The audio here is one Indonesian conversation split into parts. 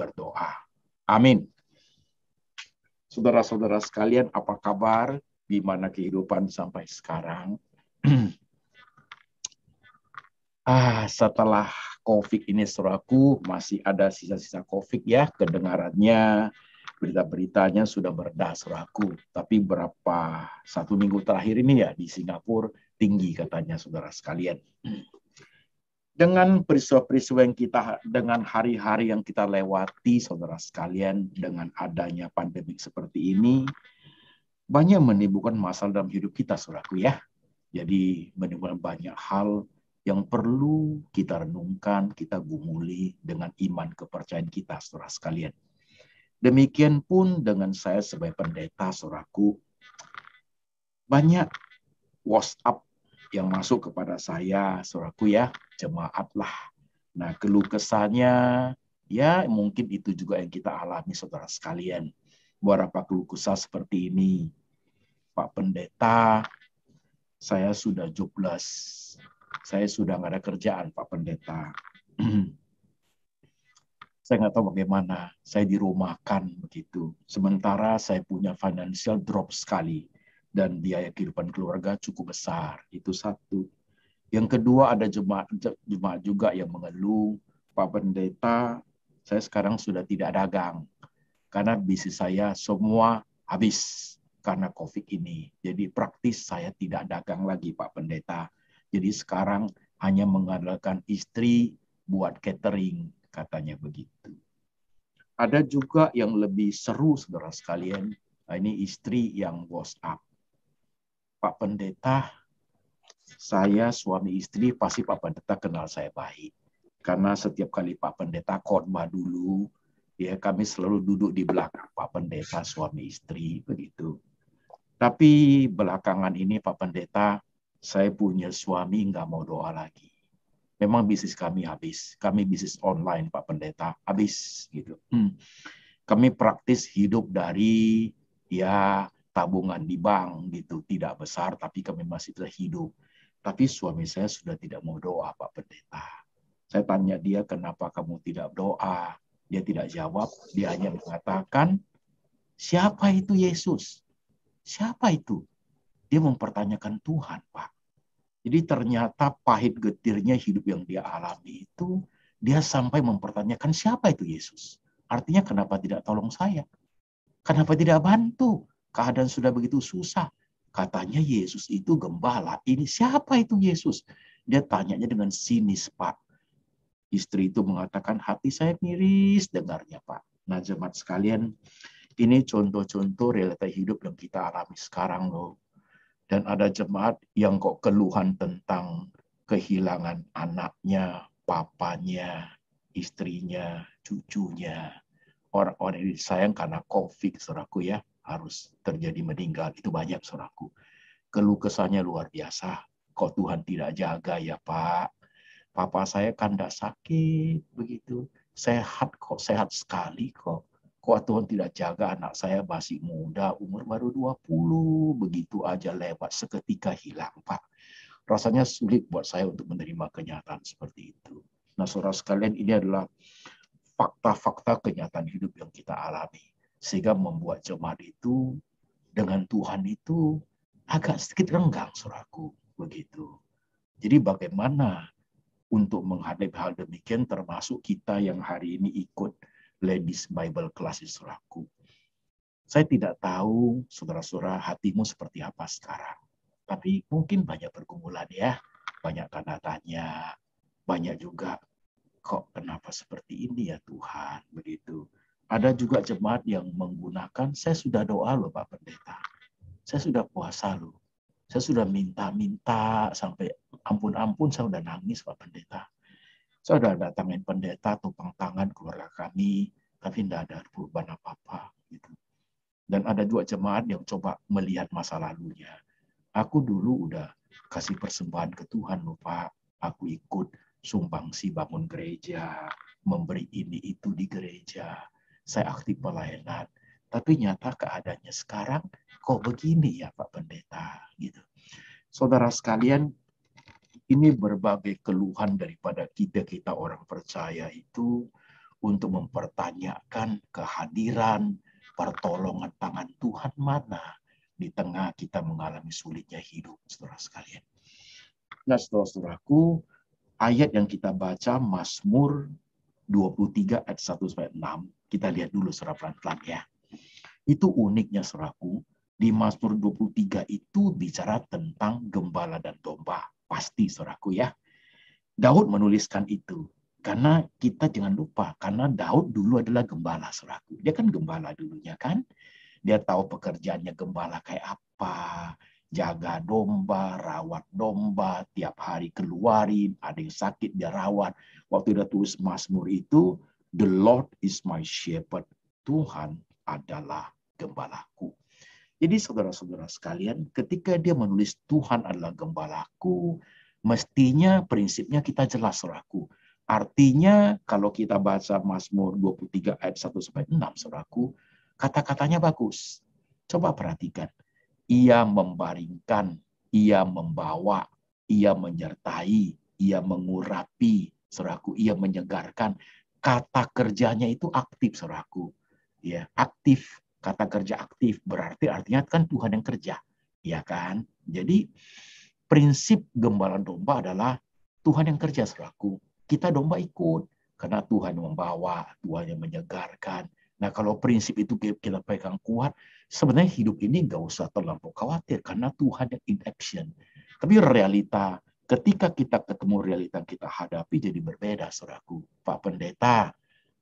berdoa. Amin. Saudara-saudara sekalian, apa kabar? Gimana kehidupan sampai sekarang? Setelah COVID ini, saudaraku, masih ada sisa-sisa COVID ya, kedengarannya, berita-beritanya sudah bereda, saudaraku. Tapi berapa 1 minggu terakhir ini ya di Singapura tinggi katanya, saudara sekalian. Dengan peristiwa-peristiwa yang dengan hari-hari yang kita lewati, saudara sekalian, dengan adanya pandemi seperti ini, banyak menimbulkan masalah dalam hidup kita, saudaraku ya. Jadi menimbulkan banyak hal yang perlu kita renungkan, kita gumuli dengan iman kepercayaan kita, saudara sekalian. Demikian pun dengan saya sebagai pendeta, saudaraku, banyak WhatsApp yang masuk kepada saya, saudaraku ya, jemaat lah. Nah, keluh kesahnya, ya mungkin itu juga yang kita alami, saudara sekalian. Beberapa keluh kesah seperti ini, Pak Pendeta, saya sudah jobless. Saya sudah nggak ada kerjaan, Pak Pendeta. Saya nggak tahu bagaimana. Saya dirumahkan begitu. Sementara saya punya financial drop sekali. Dan biaya kehidupan keluarga cukup besar. Itu satu. Yang kedua, ada jemaat juga yang mengeluh, Pak Pendeta, saya sekarang sudah tidak dagang. Karena bisnis saya semua habis karena COVID ini. Jadi praktis saya tidak dagang lagi, Pak Pendeta. Jadi sekarang hanya mengandalkan istri buat catering, katanya begitu. Ada juga yang lebih seru, saudara sekalian. Nah, ini istri yang WhatsApp. Pak Pendeta, saya suami istri pasti Pak Pendeta kenal saya baik. Karena setiap kali Pak Pendeta khotbah dulu, ya kami selalu duduk di belakang Pak Pendeta suami istri, begitu. Tapi belakangan ini Pak Pendeta, saya punya suami nggak mau doa lagi. Memang bisnis kami habis. Kami bisnis online, Pak Pendeta, habis gitu. Kami praktis hidup dari ya tabungan di bank gitu, tidak besar tapi kami masih bisa hidup. Tapi suami saya sudah tidak mau doa, Pak Pendeta. Saya tanya dia, kenapa kamu tidak doa? Dia tidak jawab, dia hanya mengatakan, siapa itu Yesus? Siapa itu? Dia mempertanyakan Tuhan, Pak. Jadi ternyata pahit getirnya hidup yang dia alami itu, dia sampai mempertanyakan siapa itu Yesus. Artinya kenapa tidak tolong saya? Kenapa tidak bantu? Keadaan sudah begitu susah. Katanya Yesus itu gembala. Ini siapa itu Yesus? Dia tanyanya dengan sinis, Pak. Istri itu mengatakan, hati saya miris dengarnya, Pak. Nah, jemaat sekalian, ini contoh-contoh realita hidup yang kita alami sekarang loh. Dan ada jemaat yang kok keluhan tentang kehilangan anaknya, papanya, istrinya, cucunya. Orang-orang yang disayang karena COVID, saudaraku ya, harus terjadi meninggal. Itu banyak, saudaraku. Keluh kesahnya luar biasa. Kok Tuhan tidak jaga ya, Pak? Papa saya kan tidak sakit, begitu. Sehat kok, sehat sekali kok. Kok Tuhan tidak jaga anak saya masih muda, umur baru 20, begitu aja lewat, seketika hilang, Pak. Rasanya sulit buat saya untuk menerima kenyataan seperti itu. Nah, saudara sekalian, ini adalah fakta-fakta kenyataan hidup yang kita alami. Sehingga membuat jemaat itu, dengan Tuhan itu, agak sedikit renggang, saudaraku. Begitu. Jadi bagaimana untuk menghadapi hal demikian, termasuk kita yang hari ini ikut Ladies Bible Class, saudaraku. Saya tidak tahu, saudara-saudara, hatimu seperti apa sekarang. Tapi mungkin banyak pergumulan ya, banyak tanda tanya, banyak juga, kok kenapa seperti ini ya Tuhan, begitu. Ada juga jemaat yang menggunakan, saya sudah doa loh Pak Pendeta, saya sudah puasa loh, saya sudah minta-minta sampai ampun-ampun, saya sudah nangis Pak Pendeta. Saya sudah datangin pendeta, tumpang tangan keluarga kami, tapi tidak ada perubahan apa-apa. Gitu. Dan ada juga jemaat yang coba melihat masa lalunya. Aku dulu udah kasih persembahan ke Tuhan, loh Pak. Aku ikut sumbangsi bangun gereja, memberi ini itu di gereja. Saya aktif pelayanan. Tapi nyata keadaannya sekarang kok begini ya Pak Pendeta. Gitu. Saudara sekalian, ini berbagai keluhan daripada kita orang percaya itu untuk mempertanyakan kehadiran pertolongan tangan Tuhan mana di tengah kita mengalami sulitnya hidup, saudara sekalian. Nah, saudara-saudaraku, ayat yang kita baca Mazmur 23 ayat 1-6, kita lihat dulu secara pelan-pelan ya. Itu uniknya saudaraku, di Mazmur 23 itu bicara tentang gembala dan domba. Pasti saudaraku ya. Daud menuliskan itu. Karena kita jangan lupa, karena Daud dulu adalah gembala saudaraku. Dia kan gembala dulunya kan. Dia tahu pekerjaannya gembala kayak apa. Jaga domba, rawat domba, tiap hari keluarin, ada yang sakit dia rawat. Waktu dia tulis Mazmur itu, The Lord is my shepherd. Tuhan adalah gembalaku. Jadi saudara-saudara sekalian, ketika dia menulis Tuhan adalah gembalaku, mestinya prinsipnya kita jelas, saudaraku. Artinya kalau kita baca Mazmur 23 ayat 1-6, saudaraku, kata-katanya bagus. Coba perhatikan. Ia membaringkan, ia membawa, ia menyertai, ia mengurapi, saudaraku, ia menyegarkan. Kata kerjanya itu aktif, saudaraku. Ya, aktif. Kata kerja aktif berarti artinya kan Tuhan yang kerja, ya kan? Jadi prinsip gembala domba adalah Tuhan yang kerja, saudaraku. Kita domba ikut karena Tuhan yang membawa, Tuhan yang menyegarkan. Nah, kalau prinsip itu kita pegang kuat, sebenarnya hidup ini nggak usah terlampau khawatir karena Tuhan yang in action. Tapi realita, ketika kita ketemu realita yang kita hadapi jadi berbeda, saudaraku. Pak Pendeta,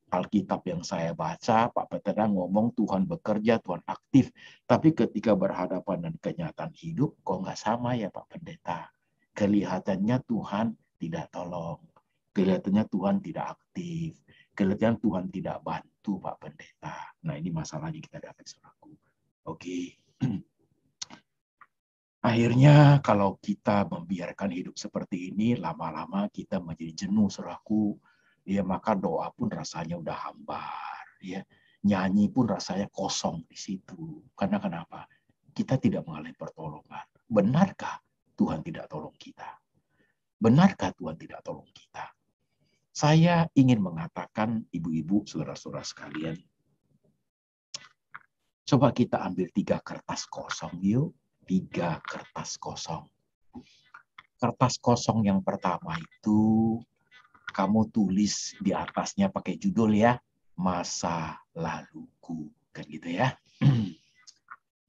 Alkitab yang saya baca, Pak Pendeta ngomong Tuhan bekerja, Tuhan aktif. Tapi ketika berhadapan dengan kenyataan hidup, kok nggak sama ya Pak Pendeta? Kelihatannya Tuhan tidak tolong. Kelihatannya Tuhan tidak aktif. Kelihatannya Tuhan tidak bantu Pak Pendeta. Nah ini masalahnya kita dapat, saudaraku. Oke. Akhirnya kalau kita membiarkan hidup seperti ini, lama-lama kita menjadi jenuh, saudaraku. Ya, maka doa pun rasanya udah hambar. Ya. Nyanyi pun rasanya kosong di situ. Karena kenapa? Kita tidak mengalami pertolongan. Benarkah Tuhan tidak tolong kita? Benarkah Tuhan tidak tolong kita? Saya ingin mengatakan, ibu-ibu, saudara-saudara sekalian, coba kita ambil 3 kertas kosong yuk. 3 kertas kosong. Kertas kosong yang pertama itu kamu tulis di atasnya pakai judul ya, masa laluku, kan gitu ya.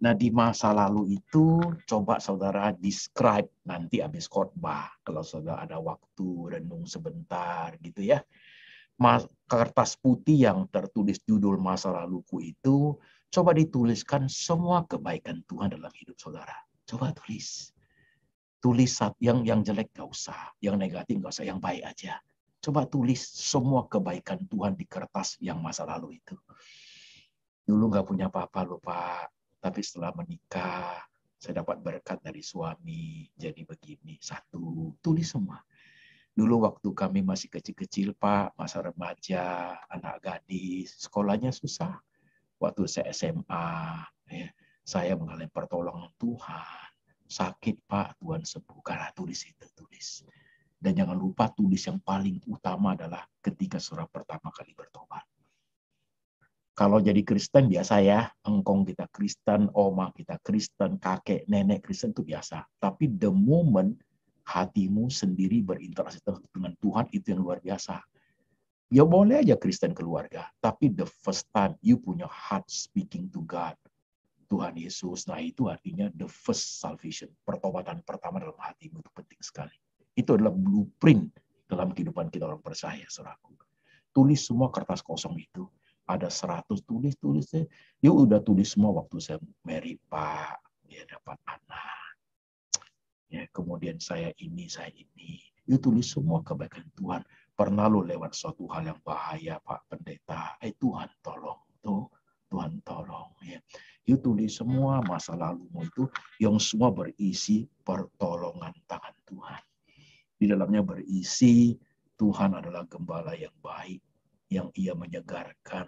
Nah di masa lalu itu coba saudara describe nanti habis khotbah, kalau saudara ada waktu renung sebentar gitu ya. Kertas putih yang tertulis judul masa laluku itu coba dituliskan semua kebaikan Tuhan dalam hidup saudara. Coba tulis. Tulis yang jelek nggak usah, yang negatif nggak usah, yang baik aja. Coba tulis semua kebaikan Tuhan di kertas yang masa lalu itu. Dulu nggak punya apa-apa loh Pak, tapi setelah menikah, saya dapat berkat dari suami, jadi begini. 1, tulis semua. Dulu waktu kami masih kecil-kecil Pak, masa remaja, anak gadis, sekolahnya susah. Waktu saya SMA, ya, saya mengalami pertolongan Tuhan. Sakit Pak, Tuhan sembuhkan. Tulis itu, tulis. Dan jangan lupa tulis yang paling utama adalah ketika saudara pertama kali bertobat. Kalau jadi Kristen biasa ya, engkong kita Kristen, oma kita Kristen, kakek, nenek Kristen itu biasa. Tapi the moment hatimu sendiri berinteraksi dengan Tuhan itu yang luar biasa. Ya boleh aja Kristen keluarga, tapi the first time you punya heart speaking to God, Tuhan Yesus, nah itu artinya the first salvation. Pertobatan pertama dalam hatimu itu penting sekali. Itu adalah blueprint dalam kehidupan kita orang percaya, saudaraku. Tulis semua kertas kosong itu. Ada 100 tulis. Ya udah tulis semua waktu saya married, Pak. Ya dapat anak. Ya, kemudian saya ini. Ya tulis semua kebaikan Tuhan. Pernah lo lewat suatu hal yang bahaya, Pak Pendeta. Tuhan tolong. Tuhan tolong. Ya. You tulis semua masa lalumu itu yang semua berisi pertolongan tangan Tuhan. Di dalamnya berisi Tuhan adalah gembala yang baik, yang ia menyegarkan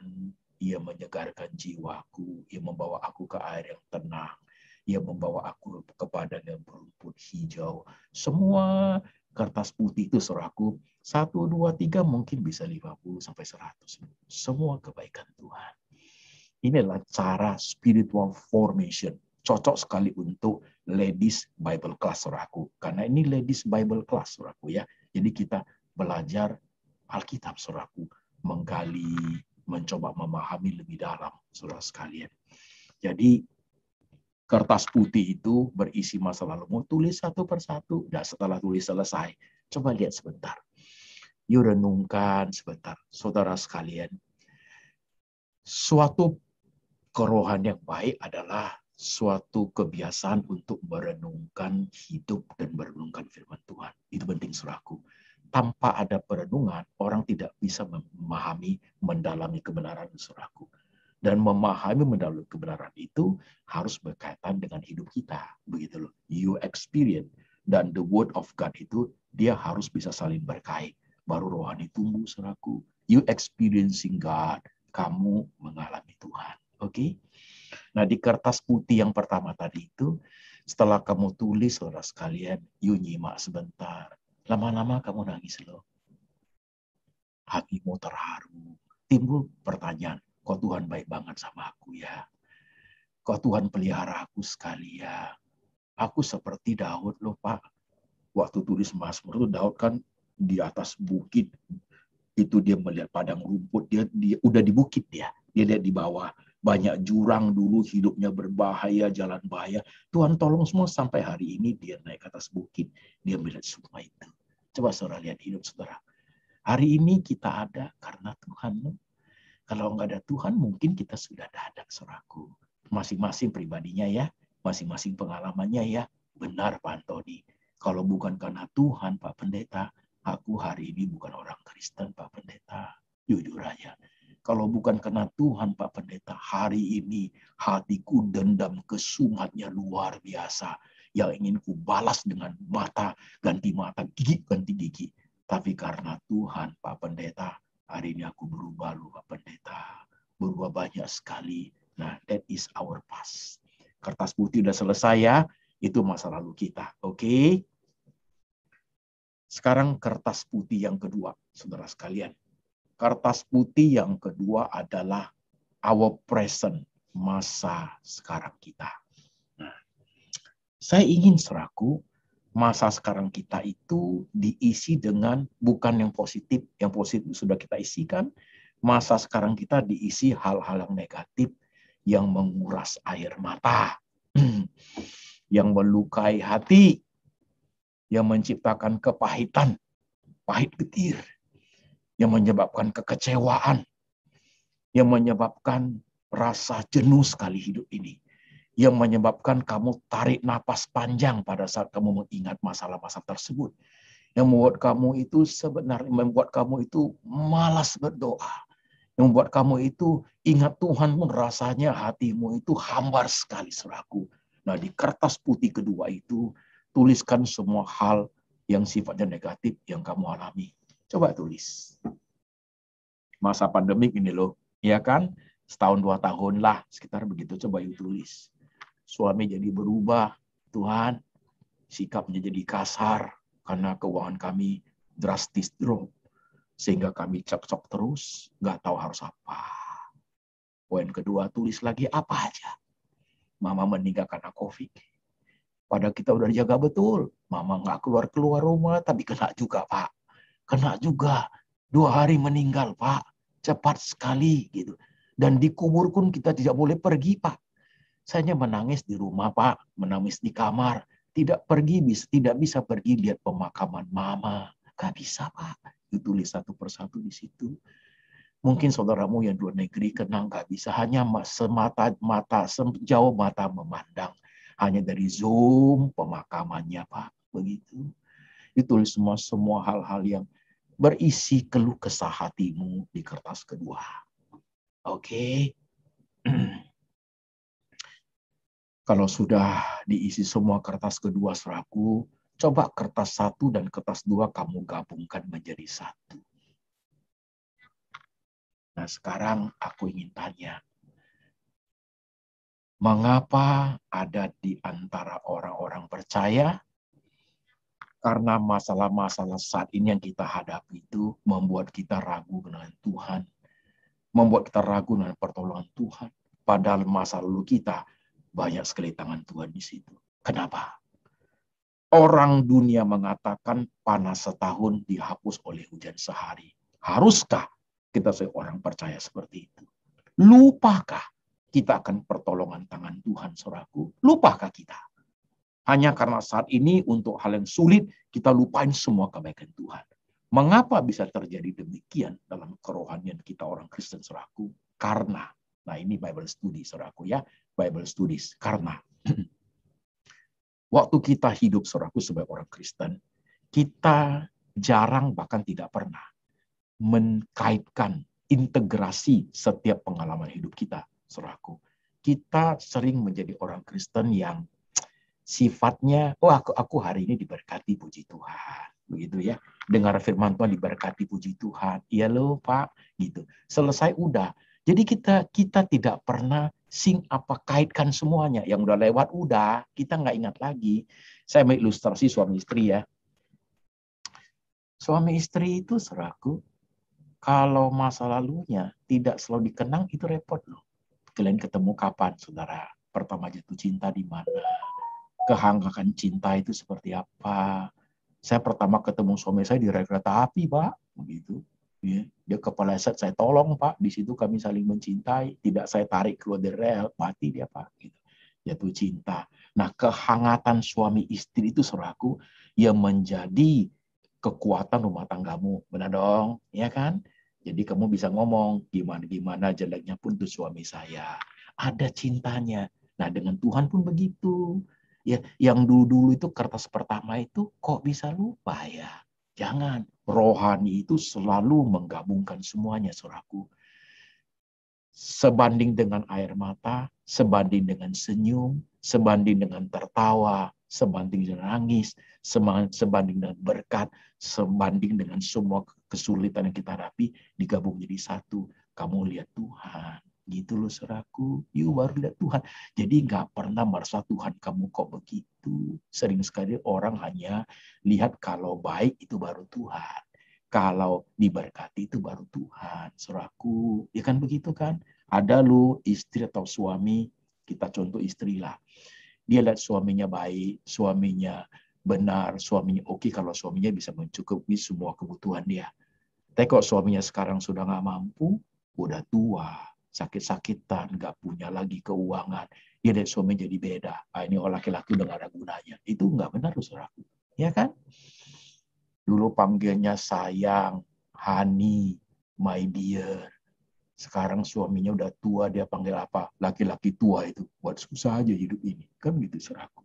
jiwaku, ia membawa aku ke air yang tenang, ia membawa aku ke padang yang berumput hijau. Semua Kertas putih itu saudaraku, 1, 2, 3 mungkin bisa 50 sampai 100. Semua kebaikan Tuhan. Ini adalah cara spiritual formation. Cocok sekali untuk ladies Bible class, saudaraku. Karena ini ladies Bible class, saudaraku ya. Jadi kita belajar Alkitab, saudaraku. Menggali, mencoba memahami lebih dalam, saudara sekalian. Jadi kertas putih itu berisi masa lalu. Mau tulis satu persatu. Dan setelah tulis selesai, coba lihat sebentar. Yuk renungkan sebentar, saudara sekalian. Suatu kerohanian yang baik adalah suatu kebiasaan untuk merenungkan hidup dan merenungkan firman Tuhan. Itu penting, saudaraku. Tanpa ada perenungan, orang tidak bisa memahami, mendalami kebenaran, saudaraku. Dan memahami, mendalami kebenaran itu harus berkaitan dengan hidup kita. Begitu loh. You experience. Dan the word of God itu, dia harus bisa saling berkait. Baru rohani tumbuh, saudaraku. You experiencing God. Kamu mengalami Tuhan. Oke? Nah, di kertas putih yang pertama tadi itu, setelah kamu tulis, saudara sekalian, you nyimak sebentar. Lama-lama kamu nangis loh. Hatimu terharu. Timbul pertanyaan, kok Tuhan baik banget sama aku ya? Kok Tuhan pelihara aku sekali ya? Aku seperti Daud loh, Pak. Waktu tulis Mazmur itu Daud kan di atas bukit. Itu dia melihat padang rumput. Dia udah di bukit dia. Dia lihat di bawah. Banyak jurang dulu, hidupnya berbahaya, jalan bahaya. Tuhan tolong semua sampai hari ini dia naik ke atas bukit. Dia melihat semua itu. Coba saudara lihat hidup saudara. Hari ini kita ada karena Tuhan. Kalau nggak ada Tuhan, mungkin kita sudah tidak ada, saudaraku. Masing-masing pribadinya ya, masing-masing pengalamannya ya. Benar, Pak Antoni. Kalau bukan karena Tuhan, Pak Pendeta, aku hari ini bukan orang Kristen, Pak Pendeta. Jujur aja. Kalau bukan karena Tuhan, Pak Pendeta, hari ini hatiku dendam kesumatnya luar biasa. Yang ingin ku balas dengan mata, ganti mata, gigi ganti gigi. Tapi karena Tuhan, Pak Pendeta, hari ini aku berubah loh, Pak Pendeta. Berubah banyak sekali. Nah, that is our past. Kertas putih udah selesai ya. Itu masa lalu kita. Oke? Sekarang kertas putih yang kedua, saudara sekalian. Kertas putih yang kedua adalah our present, masa sekarang kita. Nah, saya ingin saudaraku, masa sekarang kita itu diisi dengan bukan yang positif sudah kita isikan. Masa sekarang kita diisi hal-hal yang negatif yang menguras air mata, yang melukai hati, yang menciptakan kepahitan, pahit getir, yang menyebabkan kekecewaan, yang menyebabkan rasa jenuh sekali hidup ini, yang menyebabkan kamu tarik napas panjang pada saat kamu mengingat masalah-masalah tersebut, yang membuat kamu itu malas berdoa, yang membuat kamu itu ingat Tuhan pun rasanya hatimu itu hambar sekali, saudaraku. Nah, di kertas putih kedua itu tuliskan semua hal yang sifatnya negatif yang kamu alami. Coba tulis. Masa pandemik ini loh, ya kan? Setahun 2 tahun lah, sekitar begitu. Coba yuk tulis. Suami jadi berubah, Tuhan, sikapnya jadi kasar karena keuangan kami drastis drop, sehingga kami cekcok terus, nggak tahu harus apa. Poin kedua, tulis lagi apa aja. Mama meninggal karena COVID. Padahal kita udah jaga betul. Mama nggak keluar rumah, tapi kena juga, Pak. Kena juga. 2 hari meninggal, Pak. Cepat sekali gitu. Dan dikubur pun kita tidak boleh pergi, Pak. Saya hanya menangis di rumah, Pak. Menangis di kamar. Tidak bisa pergi lihat pemakaman Mama. Gak bisa, Pak. Ditulis satu persatu di situ. Mungkin saudaramu yang di luar negeri kena nggak bisa. Hanya sejauh mata memandang. Hanya dari Zoom pemakamannya, Pak. Begitu. Ditulis semua hal-hal yang berisi keluh kesah hatimu di kertas kedua. Oke. Kalau sudah diisi semua kertas kedua, saudaraku, coba kertas 1 dan kertas 2 kamu gabungkan menjadi 1. Nah, sekarang aku ingin tanya, mengapa ada di antara orang-orang percaya Karena masalah-masalah saat ini yang kita hadapi itu membuat kita ragu dengan Tuhan. Membuat kita ragu dengan pertolongan Tuhan. Padahal masa lalu kita banyak sekali tangan Tuhan di situ. Kenapa? Orang dunia mengatakan panas setahun dihapus oleh hujan sehari. Haruskah kita seorang percaya seperti itu? Lupakah kita akan pertolongan tangan Tuhan, saudaraku? Lupakah kita? Hanya karena saat ini untuk hal yang sulit, kita lupain semua kebaikan Tuhan. Mengapa bisa terjadi demikian dalam kerohanian kita orang Kristen, saudaraku? Karena, nah ini Bible study, saudaraku ya, Bible studies. Karena waktu kita hidup, saudaraku, sebagai orang Kristen, kita jarang bahkan tidak pernah mengkaitkan integrasi setiap pengalaman hidup kita, saudaraku. Kita sering menjadi orang Kristen yang sifatnya, oh aku hari ini diberkati, puji Tuhan. Begitu ya. Dengar firman Tuhan, diberkati, puji Tuhan. Iya loh Pak, gitu. Selesai udah. Jadi kita tidak pernah kaitkan semuanya. Yang udah lewat udah, kita nggak ingat lagi. Saya mengilustrasi suami istri ya. Suami istri itu, saudaraku, kalau masa lalunya tidak selalu dikenang, itu repot loh. Kalian ketemu kapan, saudara? Pertama jatuh cinta di mana? Kehanggakan cinta itu seperti apa? Saya pertama ketemu suami saya di rel kereta api, Pak. Begitu. Ya. Dia kepeleset, saya tolong, Pak. Di situ kami saling mencintai. Tidak saya tarik keluar dari rel, mati dia, Pak. Gitu. Jatuh cinta. Nah, kehangatan suami istri itu, saudaraku, yang menjadi kekuatan rumah tanggamu. Benar dong? Ya kan? Jadi kamu bisa ngomong, gimana-gimana jeleknya pun itu suami saya. Ada cintanya. Nah, dengan Tuhan pun begitu. Ya, yang dulu-dulu itu kertas pertama itu kok bisa lupa ya? Jangan. Rohani itu selalu menggabungkan semuanya, saudaraku. Sebanding dengan air mata, sebanding dengan senyum, sebanding dengan tertawa, sebanding dengan nangis, sebanding dengan berkat, sebanding dengan semua kesulitan yang kita hadapi, digabung jadi satu. Kamu lihat Tuhan. Gitu loh, saudaraku. You baru lihat Tuhan. Jadi nggak pernah merasa Tuhan kamu kok begitu. Sering sekali orang hanya lihat kalau baik itu baru Tuhan. Kalau diberkati itu baru Tuhan, saudaraku. Ya kan begitu kan? Ada lu istri atau suami, kita contoh istri lah. Dia lihat suaminya baik, suaminya benar, suaminya oke, kalau suaminya bisa mencukupi semua kebutuhan dia. Tapi kok suaminya sekarang sudah nggak mampu, udah tua, sakit-sakitan, nggak punya lagi keuangan, dia lihat suami jadi beda. Ah, ini orang laki-laki udah nggak ada gunanya. Itu nggak benar, saudaraku. Ya kan? Dulu panggilnya sayang, honey, my dear. Sekarang suaminya udah tua, dia panggil apa? Laki-laki tua itu. Buat susah aja hidup ini. Kan gitu, saudaraku.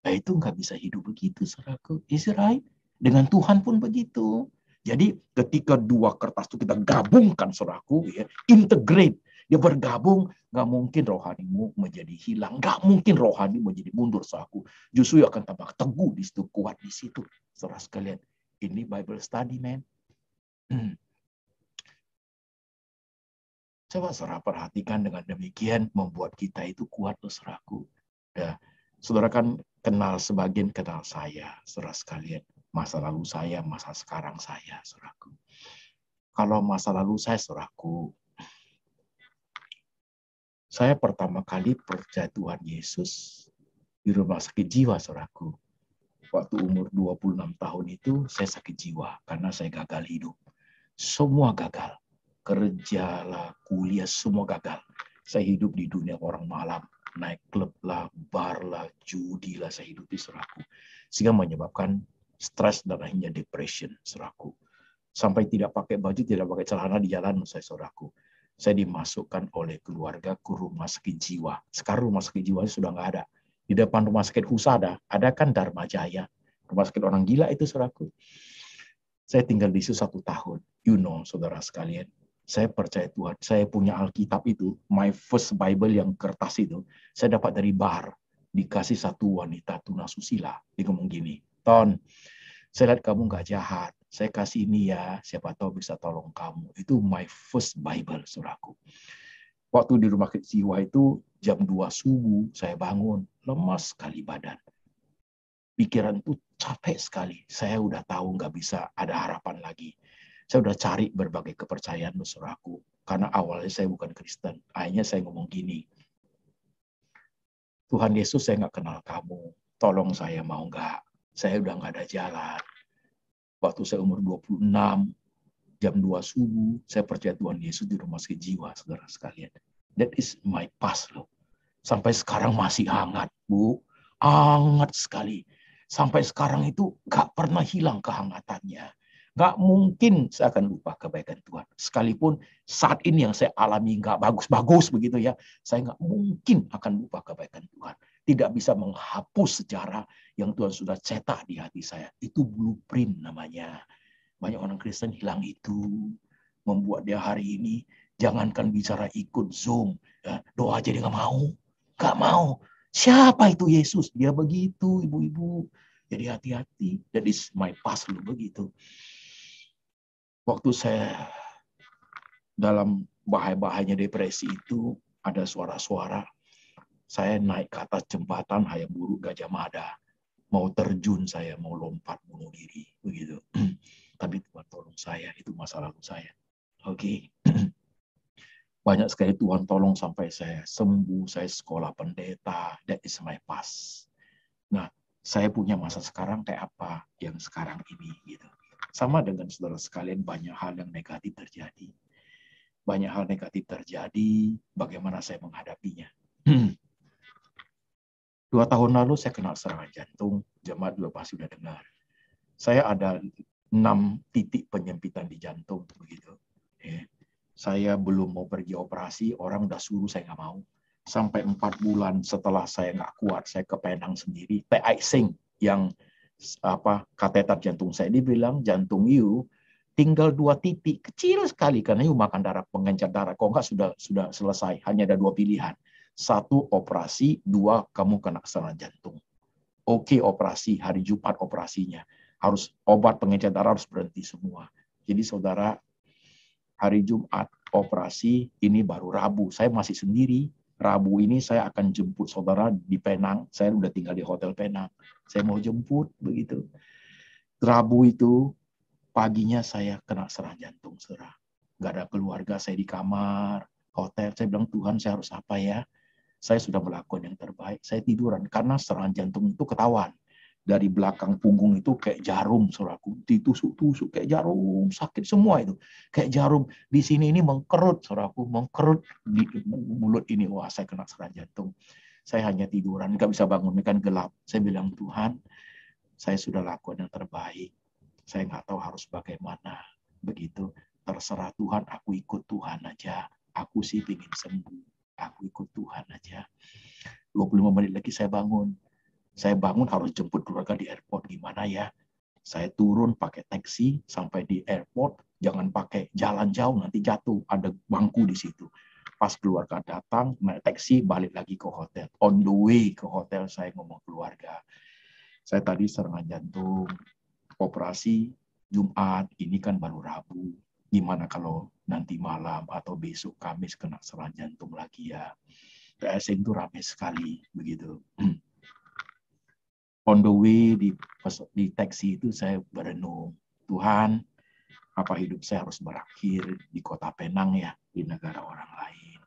Nah, itu nggak bisa hidup begitu, saudaraku. Is it right? Dengan Tuhan pun begitu. Jadi ketika dua kertas itu kita gabungkan, saudaraku, ya, integrate. Dia bergabung, nggak mungkin rohanimu menjadi hilang. Nggak mungkin rohani menjadi mundur, saudaraku. Justru akan tambah teguh di situ, kuat di situ. Saudara sekalian, ini Bible study, man. Coba saudara perhatikan, dengan demikian membuat kita itu kuat, saudaraku. Ya, saudara kan kenal sebagian, kenal saya, saudara sekalian. Masa lalu saya, masa sekarang saya, saudaraku. Kalau masa lalu saya, saudaraku, saya pertama kali percaya Tuhan Yesus di rumah sakit jiwa, saudaraku. Waktu umur 26 tahun itu saya sakit jiwa karena saya gagal hidup. Semua gagal. Kerja lah, kuliah, semua gagal. Saya hidup di dunia orang malam. Naik klub lah, bar lah, judi lah, saya hidup di, saudaraku. Sehingga menyebabkan stres dan akhirnya depression, saudaraku. Sampai tidak pakai baju, tidak pakai celana di jalan, saudaraku. Saya dimasukkan oleh keluarga ke rumah sakit jiwa. Sekarang rumah sakit jiwa sudah nggak ada. Di depan rumah sakit Husada, ada kan Dharma Jaya. Rumah sakit orang gila itu, saudaraku. Saya tinggal di situ 1 tahun. You know, saudara sekalian. Saya percaya Tuhan. Saya punya Alkitab itu. My first Bible yang kertas itu. Saya dapat dari bar. Dikasih satu wanita tunasusila. Dia ngomong gini, Ton, saya lihat kamu nggak jahat. Saya kasih ini ya. Siapa tahu bisa tolong kamu. Itu my first Bible, saudaraku. Waktu di rumah sakit jiwa itu, jam 2 subuh, saya bangun. Lemas sekali badan. pikiran tuh capek sekali. Saya udah tahu nggak bisa ada harapan lagi. Saya udah cari berbagai kepercayaan saudaraku. Karena awalnya saya bukan Kristen. Akhirnya saya ngomong gini, Tuhan Yesus, saya nggak kenal kamu. Tolong saya, mau nggak? Saya udah nggak ada jalan. Waktu saya umur 26, jam 2 subuh, saya percaya Tuhan Yesus di rumah sakit jiwa, saudara sekalian. That is my past loh. Sampai sekarang masih hangat, Bu. Hangat sekali. Sampai sekarang itu gak pernah hilang kehangatannya. Gak mungkin saya akan lupa kebaikan Tuhan. Sekalipun saat ini yang saya alami gak bagus-bagus begitu ya, saya gak mungkin akan lupa kebaikan Tuhan. Tidak bisa menghapus sejarah yang Tuhan sudah cetak di hati saya. Itu blueprint namanya. Banyak orang Kristen hilang itu. Membuat dia hari ini, jangankan bicara ikut Zoom, ya, doa aja dia gak mau. Gak mau. Siapa itu Yesus? Dia begitu, ibu-ibu. Jadi hati-hati. That is my past loh, begitu. Waktu saya dalam bahaya-bahayanya depresi itu, ada suara-suara. Saya naik ke atas jembatan Hayam Gajah Mada. Mau terjun saya, mau lompat bunuh diri. Begitu. Tapi Tuhan tolong saya, itu masa lalu saya. Oke. Banyak sekali Tuhan tolong sampai saya sembuh, saya sekolah pendeta, that is my past. Nah, saya punya masa sekarang kayak apa yang sekarang ini gitu. Sama dengan saudara sekalian, banyak hal yang negatif terjadi. Banyak hal negatif terjadi, bagaimana saya menghadapinya. 2 tahun lalu saya kena serangan jantung, jemaat juga pasti sudah dengar. Saya ada 6 titik penyempitan di jantung begitu. Saya belum mau pergi operasi, orang udah suruh saya nggak mau. Sampai 4 bulan setelah saya nggak kuat, saya ke Penang sendiri, icing yang kateter jantung saya, dibilang jantung you tinggal 2 titik, kecil sekali karena you makan darah, pengencer darah. Kok nggak sudah selesai, hanya ada 2 pilihan. 1 operasi, 2 kamu kena serangan jantung. Oke, operasi, hari Jumat operasinya. Harus obat pengencer darah harus berhenti semua. Jadi saudara, hari Jumat operasi, ini baru Rabu. Saya masih sendiri. Rabu ini saya akan jemput saudara di Penang. Saya udah tinggal di Hotel Penang. Saya mau jemput begitu. Rabu itu paginya saya kena serangan jantung, saudara. Gak ada keluarga, saya di kamar hotel. Saya bilang, Tuhan, saya harus apa ya? Saya sudah melakukan yang terbaik. Saya tiduran karena serangan jantung itu ketahuan. Dari belakang punggung itu kayak jarum, saudaraku, ditusuk-tusuk kayak jarum, sakit semua itu, kayak jarum. Di sini ini mengkerut, saudaraku, mengkerut di mulut ini. Wah, saya kena serangan jantung. Saya hanya tiduran, nggak bisa bangun, kan gelap. Saya bilang, Tuhan, saya sudah lakukan yang terbaik. Saya nggak tahu harus bagaimana. Begitu, terserah Tuhan, aku ikut Tuhan aja. Aku sih ingin sembuh, aku ikut Tuhan aja. 25 menit lagi saya bangun. Saya bangun harus jemput keluarga di airport. Gimana ya? Saya turun pakai taksi sampai di airport. Jangan pakai jalan jauh, nanti jatuh. Ada bangku di situ. Pas keluarga datang, naik taksi, balik lagi ke hotel. On the way ke hotel, saya ngomong keluarga. Saya tadi serangan jantung, operasi Jumat, ini kan baru Rabu. Gimana kalau nanti malam atau besok Kamis kena serangan jantung lagi ya? PSN itu ramai sekali, begitu. On the way di taksi itu saya berenung, Tuhan, apa hidup saya harus berakhir di kota Penang ya, di negara orang lain.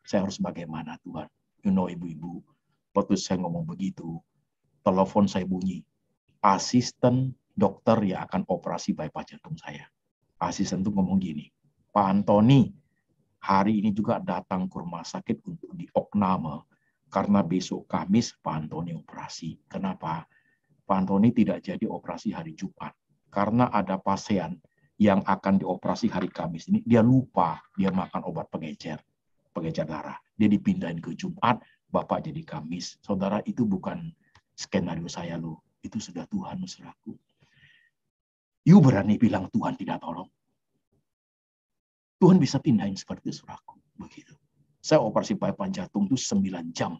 Saya harus bagaimana Tuhan? You know, ibu-ibu, waktu saya ngomong begitu, telepon saya bunyi. Asisten dokter yang akan operasi bypass jantung saya. Asisten itu ngomong gini, Pak Antoni, hari ini juga datang ke rumah sakit untuk diopname. Karena besok Kamis Pak Antoni operasi. Kenapa? Pak Antoni tidak jadi operasi hari Jumat. Karena ada pasien yang akan dioperasi hari Kamis ini, dia lupa dia makan obat pengecer darah. Dia dipindahin ke Jumat, Bapak jadi Kamis. Saudara, itu bukan skenario saya loh. Itu sudah Tuhan, saudaraku. You berani bilang Tuhan tidak tolong? Tuhan bisa pindahin seperti itu, saudaraku. Begitu. Saya operasi bypass jantung itu 9 jam.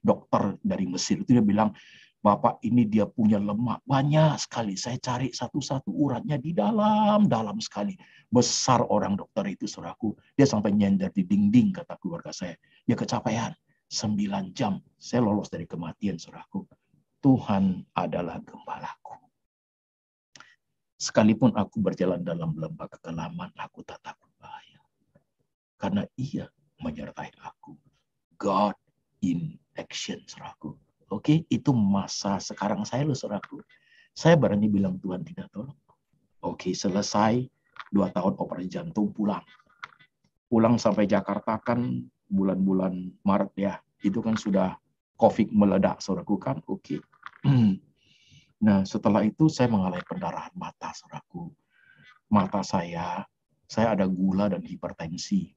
Dokter dari Mesir itu dia bilang, Bapak ini dia punya lemak banyak sekali. Saya cari satu-satu uratnya di dalam sekali. Besar orang dokter itu, saudaraku. Dia sampai nyender di dinding, kata keluarga saya. Dia kecapean. 9 jam. Saya lolos dari kematian, saudaraku. Tuhan adalah gembalaku. Sekalipun aku berjalan dalam lembah kekelaman, aku tak takut bahaya. Karena Ia menyertai aku. God in action, saudaraku. Oke, itu masa sekarang saya loh, saudaraku. Saya berani bilang Tuhan tidak tolong. Oke, selesai 2 tahun operasi jantung, pulang. Pulang sampai Jakarta kan bulan-bulan Maret ya. Itu kan sudah COVID meledak, saudaraku kan. Oke. Nah, setelah itu saya mengalami pendarahan mata, saudaraku. Mata saya ada gula dan hipertensi.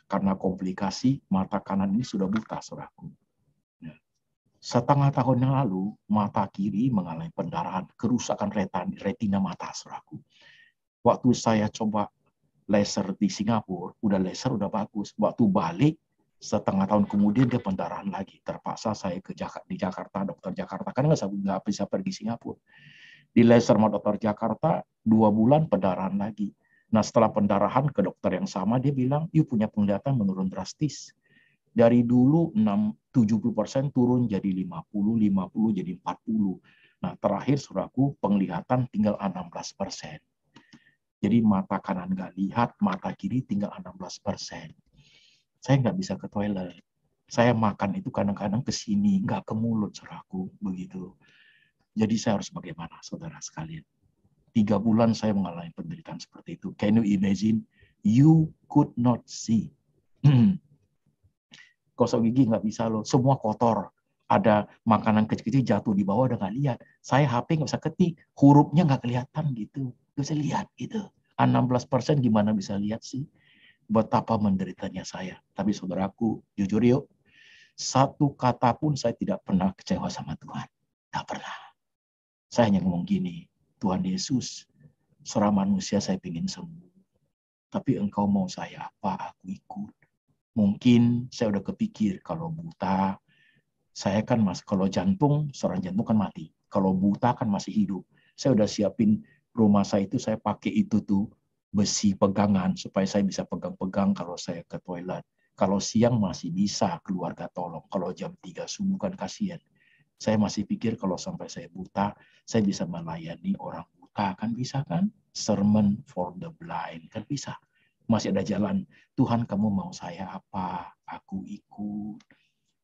Karena komplikasi, mata kanan ini sudah buta, saudaraku. Nah, setengah tahun yang lalu, mata kiri mengalami pendarahan, kerusakan retina mata, saudaraku. Waktu saya coba laser di Singapura, udah bagus. Waktu balik, setengah tahun kemudian dia pendarahan lagi. Terpaksa saya di Jakarta, dokter Jakarta. Karena nggak bisa pergi Singapura. Di laser sama dokter Jakarta, 2 bulan pendarahan lagi. Nah, setelah pendarahan ke dokter yang sama, dia bilang, you punya penglihatan menurun drastis. Dari dulu 70% turun jadi 50 jadi 40. Nah, terakhir saudaraku, penglihatan tinggal 16%. Jadi mata kanan nggak lihat, mata kiri tinggal 16%. Saya nggak bisa ke toilet. Saya makan itu kadang-kadang ke sini, nggak ke mulut, saudaraku, begitu. Jadi saya harus bagaimana, saudara sekalian? 3 bulan saya mengalami penderitaan seperti itu. Can you imagine? You could not see. Gosok gigi nggak bisa loh, semua kotor. Ada makanan kecil-kecil jatuh di bawah udah nggak lihat. Saya HP nggak bisa ketik, hurufnya nggak kelihatan gitu. Nggak bisa lihat gitu. 16% gimana bisa lihat sih? Betapa menderitanya saya. Tapi saudaraku, jujur yuk, satu kata pun saya tidak pernah kecewa sama Tuhan. Tak pernah. Saya hanya ngomong gini, Tuhan Yesus, seorang manusia saya ingin sembuh. Tapi engkau mau saya apa, aku ikut. Mungkin saya udah kepikir, kalau buta, saya kan kalau jantung, seorang jantung kan mati. Kalau buta kan masih hidup. Saya udah siapin rumah saya itu, saya pakai itu tuh, besi pegangan, supaya saya bisa pegang-pegang kalau saya ke toilet. Kalau siang masih bisa, keluarga tolong. Kalau jam 3 subuh kan kasihan. Saya masih pikir kalau sampai saya buta, saya bisa melayani orang buta, kan bisa kan? Sermon for the blind, kan bisa. Masih ada jalan. Tuhan, kamu mau saya apa? Aku ikut.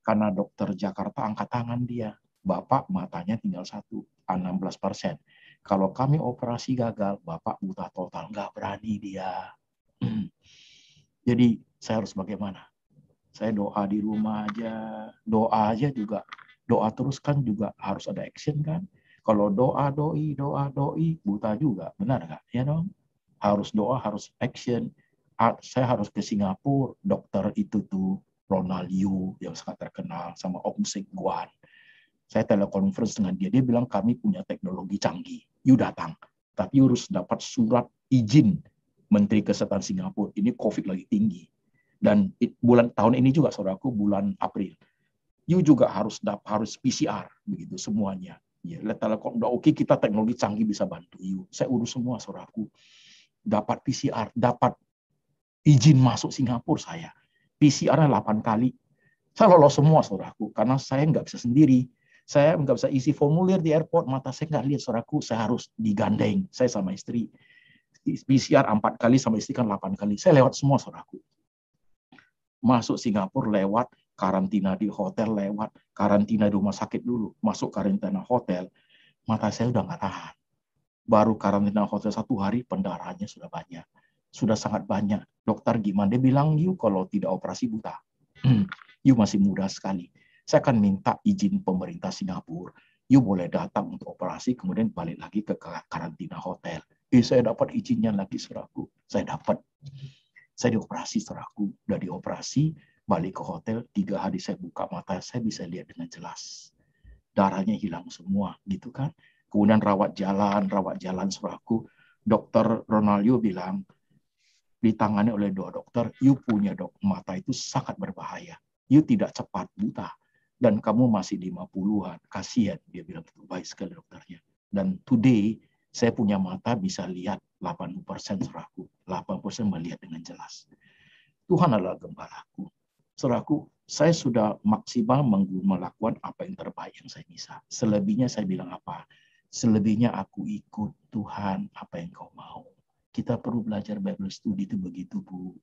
Karena dokter Jakarta angkat tangan dia. Bapak matanya tinggal 16%. Kalau kami operasi gagal, Bapak buta total. Nggak berani dia. Jadi saya harus bagaimana? Saya doa di rumah aja. Doa aja juga. Doa terus kan juga harus ada action kan. Kalau doa doi, buta juga. Benar nggak? Ya dong. Harus doa, harus action. Saya harus ke Singapura. Dokter itu tuh, Ronald Yu yang sangat terkenal, sama Om Sik Guan. Saya telekonferensi dengan dia. Dia bilang kami punya teknologi canggih. You datang. Tapi harus dapat surat izin Menteri Kesehatan Singapura. Ini COVID lagi tinggi. Dan tahun ini juga, saudaraku, bulan April. You juga harus PCR, begitu semuanya. Ya, Telekom udah oke, kita teknologi canggih bisa bantu you. Saya urus semua, saudaraku. Dapat PCR, dapat izin masuk Singapura saya. PCR-nya 8 kali. Saya lolos semua, saudaraku, karena saya nggak bisa sendiri. Saya nggak bisa isi formulir di airport, mata saya nggak lihat, saudaraku. Saya harus digandeng, saya sama istri. PCR 4 kali, sama istri kan 8 kali. Saya lewat semua, saudaraku. Masuk Singapura lewat karantina di hotel, lewat karantina di rumah sakit dulu, masuk karantina hotel, mata saya udah nggak tahan. Baru karantina hotel 1 hari, pendarahannya sudah banyak. Sudah sangat banyak. Dokter gimana? Dia bilang, you kalau tidak operasi buta. You masih muda sekali. Saya akan minta izin pemerintah Singapura. You boleh datang untuk operasi, kemudian balik lagi ke karantina hotel. Saya dapat izinnya lagi, saudaraku. Saya dapat. Saya dioperasi, saudaraku. Udah dioperasi, balik ke hotel, 3 hari saya buka mata, saya bisa lihat dengan jelas. Darahnya hilang semua, gitu kan. Kemudian rawat jalan, saudaraku. Dokter Ronaldo bilang, ditangani oleh 2 dokter, you punya mata itu sangat berbahaya. You tidak cepat buta. Dan kamu masih 50-an. Kasihan, dia bilang, baik sekali dokternya. Dan today, saya punya mata bisa lihat 80%, saudaraku. 80% melihat dengan jelas. Tuhan adalah gembalaku. Saudaraku, Saya sudah maksimal melakukan apa yang terbaik yang saya bisa. Selebihnya saya bilang apa? Selebihnya aku ikut Tuhan apa yang kau mau. Kita perlu belajar Bible study itu begitu, Bu.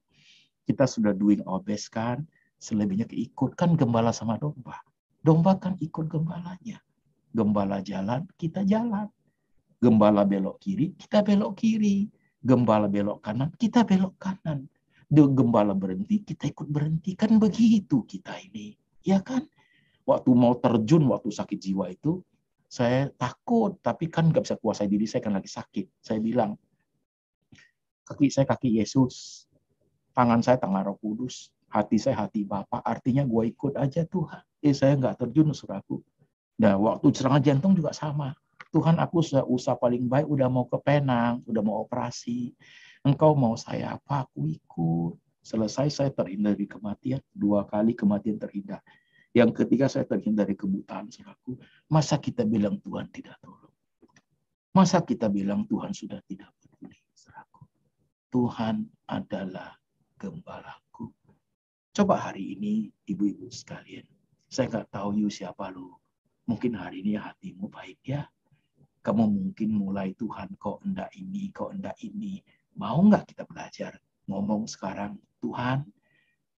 Kita sudah doing our best kan, selebihnya keikut. Kan gembala sama domba. Domba kan ikut gembalanya. Gembala jalan, kita jalan. Gembala belok kiri, kita belok kiri. Gembala belok kanan, kita belok kanan. Gembala berhenti, kita ikut berhenti. Kan begitu kita ini. Ya kan? Waktu mau terjun, waktu sakit jiwa itu, saya takut. Tapi kan nggak bisa kuasai diri, saya kan lagi sakit. Saya bilang, kaki saya kaki Yesus. Tangan saya tangan Roh Kudus. Hati saya hati Bapa. Artinya gue ikut aja Tuhan. Saya nggak terjun, saudaraku. Nah, waktu serangan jantung juga sama. Tuhan, aku sudah usaha paling baik, udah mau ke Penang, udah mau operasi. Engkau mau saya apa, aku ikut. Selesai saya terhindar dari kematian, 2 kali kematian terhindar. Yang ketiga saya terhindar dari kebutaan, saudaraku. Masa kita bilang Tuhan tidak tolong? Masa kita bilang Tuhan sudah tidak peduli, saudaraku? Tuhan adalah gembalaku. Coba hari ini, ibu-ibu sekalian, saya nggak tahu you siapa lu. Mungkin hari ini hatimu baik ya. Kamu mungkin mulai Tuhan kok enggak ini. Mau nggak kita belajar? Ngomong sekarang, Tuhan,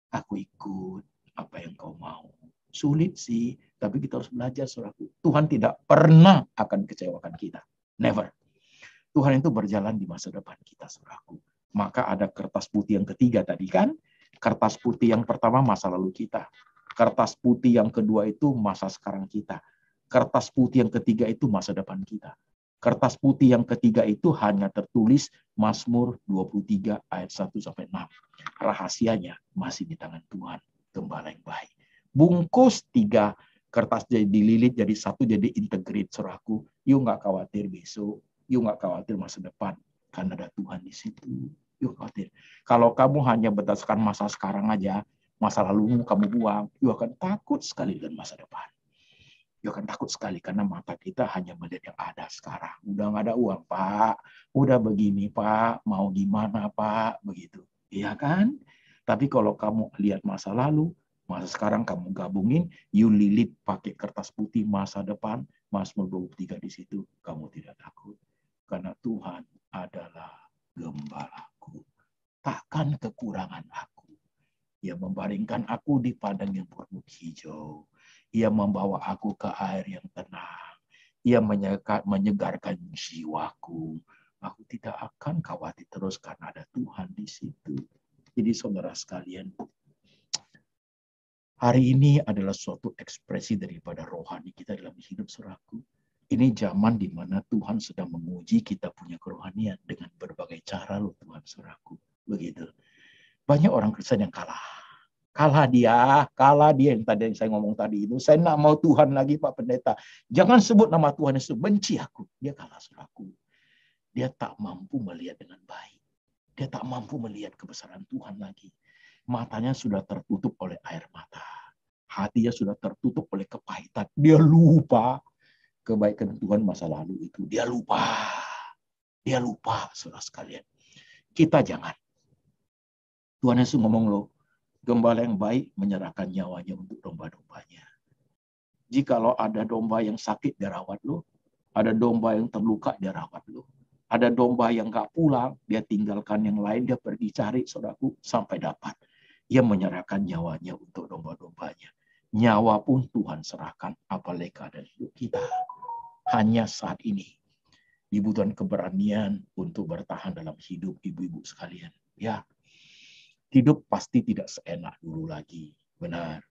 aku ikut apa yang kau mau. Sulit sih, tapi kita harus belajar, saudaraku. Tuhan tidak pernah akan kecewakan kita. Never. Tuhan itu berjalan di masa depan kita, saudaraku. Maka ada kertas putih yang ketiga tadi kan. Kertas putih yang pertama masa lalu kita. Kertas putih yang kedua itu masa sekarang kita. Kertas putih yang ketiga itu masa depan kita. Kertas putih yang ketiga itu hanya tertulis Mazmur 23 ayat 1 sampai 6. Rahasianya masih di tangan Tuhan, gembala yang baik. Bungkus 3 kertas jadi dililit jadi 1 jadi integrate, saudaraku. Yuk nggak khawatir besok, yuk nggak khawatir masa depan, karena ada Tuhan di situ. Yuk khawatir. Kalau kamu hanya berdasarkan masa sekarang aja, masa lalumu kamu buang, yuk akan takut sekali dengan masa depan. Yuk akan takut sekali karena mata kita hanya melihat yang ada sekarang. Udah nggak ada uang, Pak. Udah begini, Pak. Mau gimana, Pak? Begitu. Iya kan? Tapi kalau kamu lihat masa lalu, masa sekarang kamu gabungin, you lilit pakai kertas putih masa depan, Mazmur 23 di situ, kamu tidak takut. Karena Tuhan adalah gembalaku. Takkan kekurangan aku. Ia membaringkan aku di padang yang berbuk hijau. Ia membawa aku ke air yang tenang. Ia menyegarkan jiwaku. Aku tidak akan khawatir terus karena ada Tuhan di situ. Jadi saudara sekalian, hari ini adalah suatu ekspresi daripada rohani kita dalam hidup, saudaraku. Ini zaman di mana Tuhan sedang menguji kita punya kerohanian dengan berbagai cara loh Tuhan, saudaraku. Begitu. Banyak orang Kristen yang kalah. Kalah dia yang tadi yang saya ngomong tadi itu. Saya nak mau Tuhan lagi Pak Pendeta. Jangan sebut nama Tuhan Yesus, benci aku. Dia kalah, saudaraku. Dia tak mampu melihat dengan baik. Dia tak mampu melihat kebesaran Tuhan lagi. Matanya sudah tertutup oleh air mata. Hatinya sudah tertutup oleh kepahitan. Dia lupa kebaikan Tuhan masa lalu itu. Dia lupa. Dia lupa, saudara sekalian. Kita jangan. Tuhan Yesus ngomong loh, gembala yang baik menyerahkan nyawanya untuk domba-dombanya. Jikalau ada domba yang sakit, dia rawat lo. Ada domba yang terluka, dia rawat lo. Ada domba yang gak pulang, dia tinggalkan yang lain, dia pergi cari, saudaraku, sampai dapat. Ia menyerahkan nyawanya untuk domba-dombanya. Nyawa pun Tuhan serahkan, apalagi keadaan hidup kita. Hanya saat ini dibutuhkan keberanian untuk bertahan dalam hidup ibu-ibu sekalian. Ya, hidup pasti tidak seenak dulu lagi. Benar.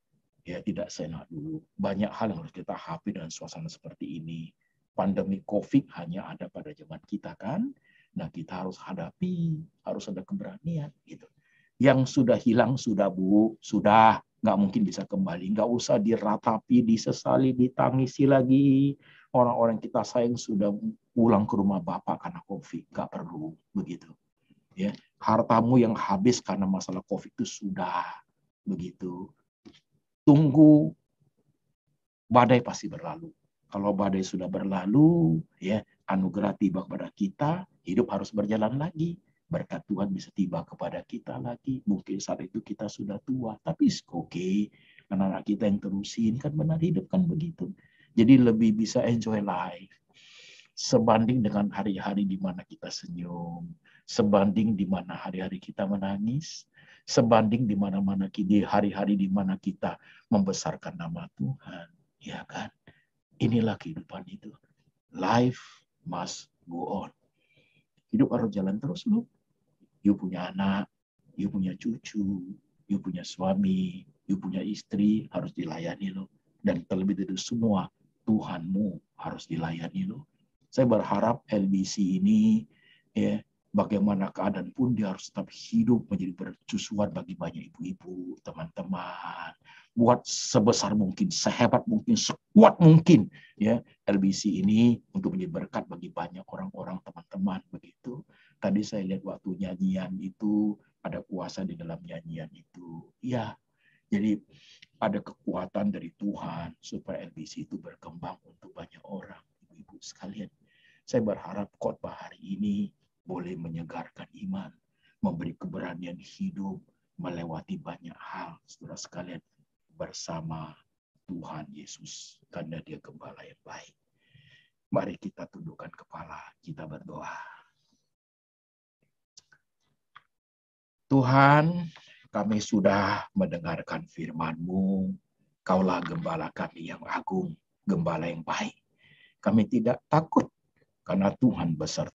Ya, tidak seenak dulu. Banyak hal yang harus kita hadapi dengan suasana seperti ini. Pandemi COVID hanya ada pada zaman kita kan. Nah, kita harus hadapi, harus ada keberanian gitu. Yang sudah hilang sudah, Bu, sudah nggak mungkin bisa kembali. Nggak usah diratapi, disesali, ditangisi lagi. Orang-orang kita sayang sudah pulang ke rumah Bapak karena COVID. Nggak perlu begitu. Ya, hartamu yang habis karena masalah COVID itu sudah begitu. Tunggu, badai pasti berlalu. Kalau badai sudah berlalu, ya anugerah tiba kepada kita, hidup harus berjalan lagi. Berkat Tuhan bisa tiba kepada kita lagi. Mungkin saat itu kita sudah tua, tapi oke. Anak-anak kita yang terusin, kan benar hidup kan begitu. Jadi lebih bisa enjoy life. Sebanding dengan hari-hari di mana kita senyum, sebanding di mana hari-hari kita menangis, sebanding di mana-mana di hari-hari di mana kita membesarkan nama Tuhan, ya kan? Inilah kehidupan itu. Life must go on. Hidup harus jalan terus, lu. You punya anak, you punya cucu, you punya suami, you punya istri, harus dilayani lo. Dan terlebih dari semua, Tuhanmu harus dilayani lo. Saya berharap LBC ini, ya, bagaimana keadaan pun dia harus tetap hidup menjadi bercusuan bagi banyak ibu-ibu, teman-teman. Buat sebesar mungkin, sehebat mungkin, sekuat mungkin, ya, LBC ini untuk menjadi berkat bagi banyak orang-orang, teman-teman, begitu. Tadi saya lihat waktu nyanyian itu, ada kuasa di dalam nyanyian itu. Ya, jadi ada kekuatan dari Tuhan supaya LBC itu berkembang untuk banyak orang, ibu-ibu sekalian. Saya berharap khotbah hari ini boleh menyegarkan iman, memberi keberanian hidup, melewati banyak hal, saudara sekalian, bersama Tuhan Yesus, karena Dia Gembala yang baik. Mari kita tundukkan kepala, kita berdoa. Tuhan, kami sudah mendengarkan firman-Mu. Kaulah gembala kami yang agung, gembala yang baik. Kami tidak takut karena Tuhan beserta